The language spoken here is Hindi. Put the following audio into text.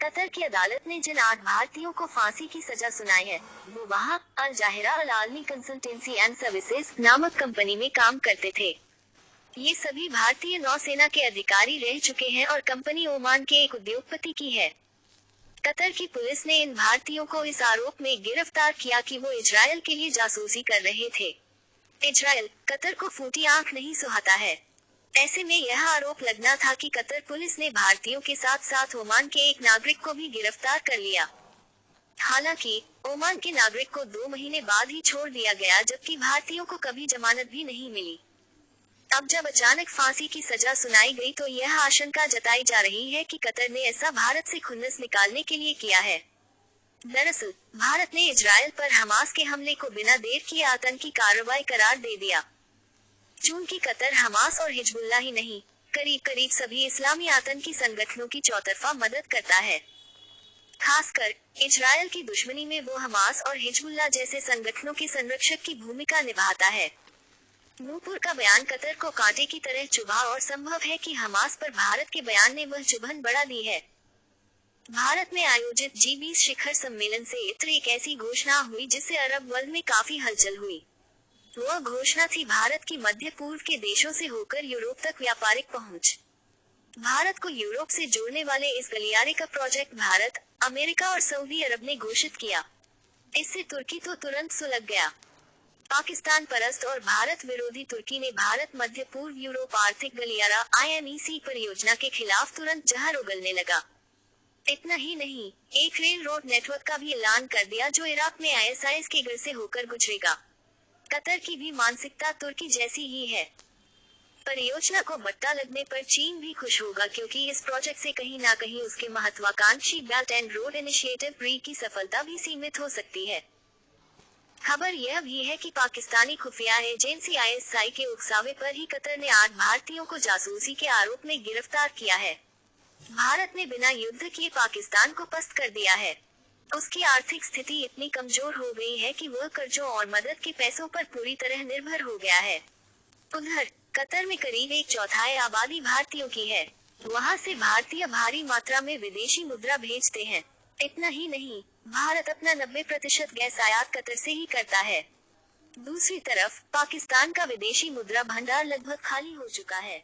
कतर की अदालत ने जिन 8 भारतीयों को फांसी की सजा सुनाई है, वो वहाँ अल जाहिरा अल आलमी कंसल्टेंसी एंड सर्विसेज नामक कंपनी में काम करते थे। ये सभी भारतीय नौसेना के अधिकारी रह चुके हैं और कंपनी ओमान के एक उद्योगपति की है। कतर की पुलिस ने इन भारतीयों को इस आरोप में गिरफ्तार किया कि वो इजरायल के लिए जासूसी कर रहे थे। इजरायल कतर को फूटी आंख नहीं सुहाता है। ऐसे में यह आरोप लगना था कि कतर पुलिस ने भारतीयों के साथ साथ ओमान के एक नागरिक को भी गिरफ्तार कर लिया। हालांकि ओमान के नागरिक को 2 महीने बाद ही छोड़ दिया गया, जबकि भारतीयों को कभी जमानत भी नहीं मिली। अब जब अचानक फांसी की सजा सुनाई गई तो यह आशंका जताई जा रही है कि कतर ने ऐसा भारत से खुन्नस निकालने के लिए किया है। दरअसल भारत ने इजरायल पर हमास के हमले को बिना देर किए आतंकी कार्रवाई करार दे दिया। चूंकि कतर हमास और हिजबुल्लाह ही नहीं, करीब करीब सभी इस्लामी आतंकी संगठनों की चौतरफा मदद करता है। खासकर इजरायल की दुश्मनी में वो हमास और हिजबुल्लाह जैसे संगठनों के संरक्षक की भूमिका निभाता है। नूपुर का बयान कतर को कांटे की तरह चुभा और संभव है कि हमास पर भारत के बयान ने वह चुभन बढ़ा दी है। भारत में आयोजित G20 शिखर सम्मेलन से इत्र एक ऐसी घोषणा हुई जिससे अरब वर्ल्ड में काफी हलचल हुई। वह घोषणा थी भारत की मध्य पूर्व के देशों से होकर यूरोप तक व्यापारिक पहुंच। भारत को यूरोप से जोड़ने वाले इस गलियारे का प्रोजेक्ट भारत, अमेरिका और सऊदी अरब ने घोषित किया। इससे तुर्की तो तुरंत सुलग गया। पाकिस्तान परस्त और भारत विरोधी तुर्की ने भारत मध्य पूर्व यूरोप आर्थिक गलियारा IMEC परियोजना के खिलाफ तुरंत जहर उगलने लगा। इतना ही नहीं, एक रेल रोड नेटवर्क का भी ऐलान कर दिया जो इराक में ISIS के घर से होकर गुजरेगा। कतर की भी मानसिकता तुर्की जैसी ही है। परियोजना को बट्टा लगने पर चीन भी खुश होगा, क्योंकि इस प्रोजेक्ट से कहीं ना कहीं उसके महत्वाकांक्षी बेल्ट एंड रोड इनिशिएटिव ब्री की सफलता भी सीमित हो सकती है। खबर यह भी है कि पाकिस्तानी खुफिया एजेंसी ISI के उकसावे पर ही कतर ने 8 भारतीयों को जासूसी के आरोप में गिरफ्तार किया है। भारत ने बिना युद्ध किए पाकिस्तान को पस्त कर दिया है। उसकी आर्थिक स्थिति इतनी कमजोर हो गई है कि वह कर्जों और मदद के पैसों पर पूरी तरह निर्भर हो गया है। उधर कतर में करीब 1/4 आबादी भारतीयों की है। वहां से भारतीय भारी मात्रा में विदेशी मुद्रा भेजते हैं। इतना ही नहीं, भारत अपना 90% गैस आयात कतर से ही करता है। दूसरी तरफ पाकिस्तान का विदेशी मुद्रा भंडार लगभग खाली हो चुका है।